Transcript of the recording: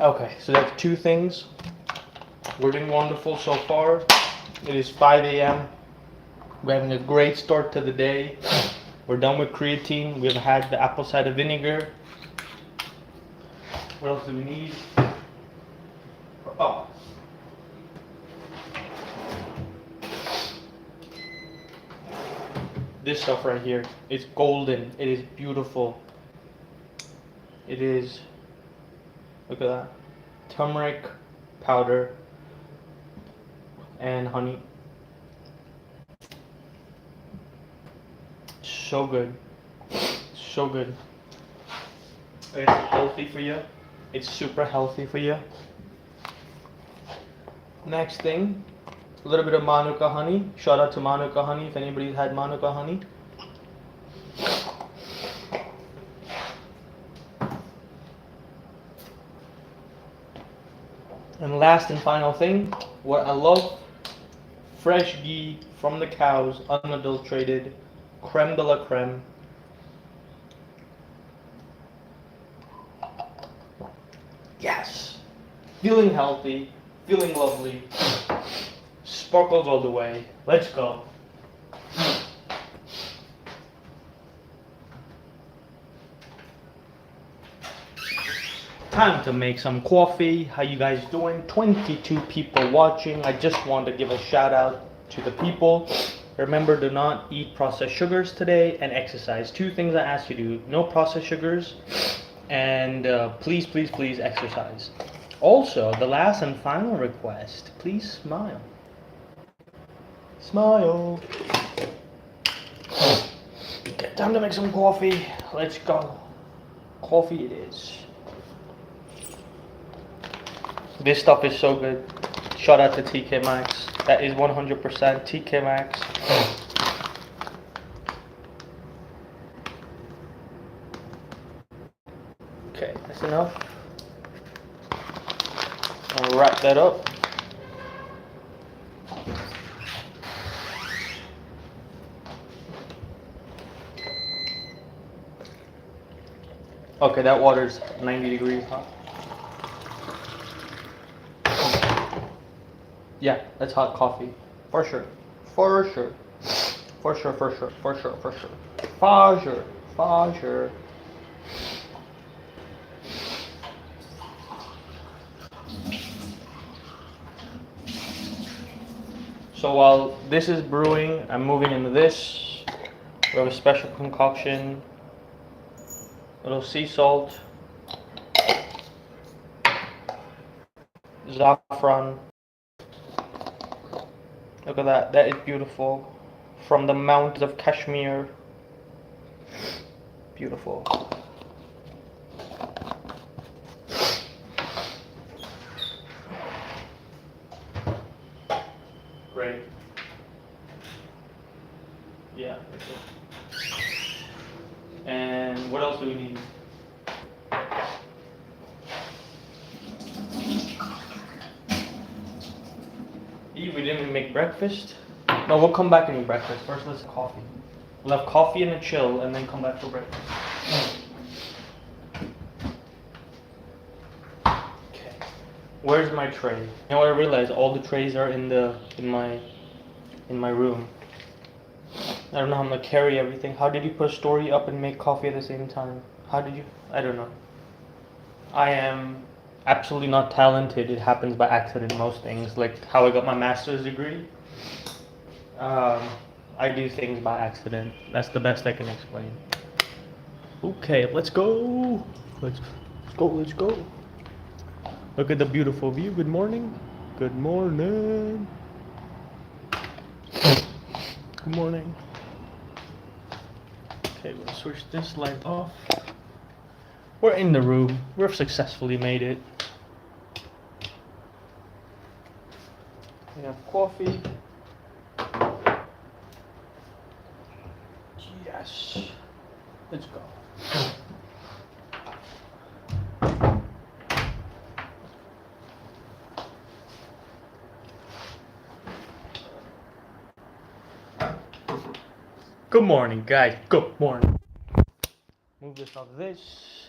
Okay, so that's two things. We're doing wonderful so far. It is 5 a.m. We're having a great start to the day. We're done with creatine. We've had the apple cider vinegar. What else do we need? Oh. This stuff right here. It's golden. It is beautiful. It is, look at that. Turmeric powder and honey. So good. So good. It's healthy for you. It's super healthy for you. Next thing, a little bit of Manuka honey. Shout out to Manuka honey if anybody's had Manuka honey. And last and final thing, what I love, fresh ghee from the cows, unadulterated, creme de la creme. Yes! Feeling healthy, feeling lovely, sparkles all the way. Let's go. Time to make some coffee. How you guys doing? 22 people watching. I just want to give a shout out to the people. Remember, do not eat processed sugars today and exercise. Two things I ask you to do. No processed sugars and please, please, please exercise. Also, the last and final request, please smile. Smile. Okay, time to make some coffee. Let's go. Coffee it is. This stuff is so good. Shout out to TK Maxx. That is 100% TK Maxx. Okay, that's enough. I'll wrap that up. Okay, that water's 90 degrees hot. Yeah, that's hot coffee. For sure. For sure. For sure, for sure, for sure, for sure. For sure, for sure. So while this is brewing, I'm moving into this. We have a special concoction. A little sea salt. Saffron. Look at that, that is beautiful. From the mountains of Kashmir. Beautiful. Great. Yeah. And what else do we need? We didn't even make breakfast. No, we'll come back and eat breakfast. First, let's have coffee. We'll have coffee and a chill, and then come back for breakfast. Okay. Where's my tray? You know what I realized? All the trays are in my room. I don't know how I'm gonna carry everything. How did you put a story up and make coffee at the same time? How did you? I don't know. I am absolutely not talented. It happens by accident, most things. Like how I got my master's degree. I do things by accident. That's the best I can explain. Okay, let's go. Let's go, let's go. Look at the beautiful view. Good morning. Good morning. Good morning. Okay, we'll switch this light off. We're in the room. We've successfully made it. We have coffee. Yes. Let's go. Good morning, guys. Good morning. Move this off this.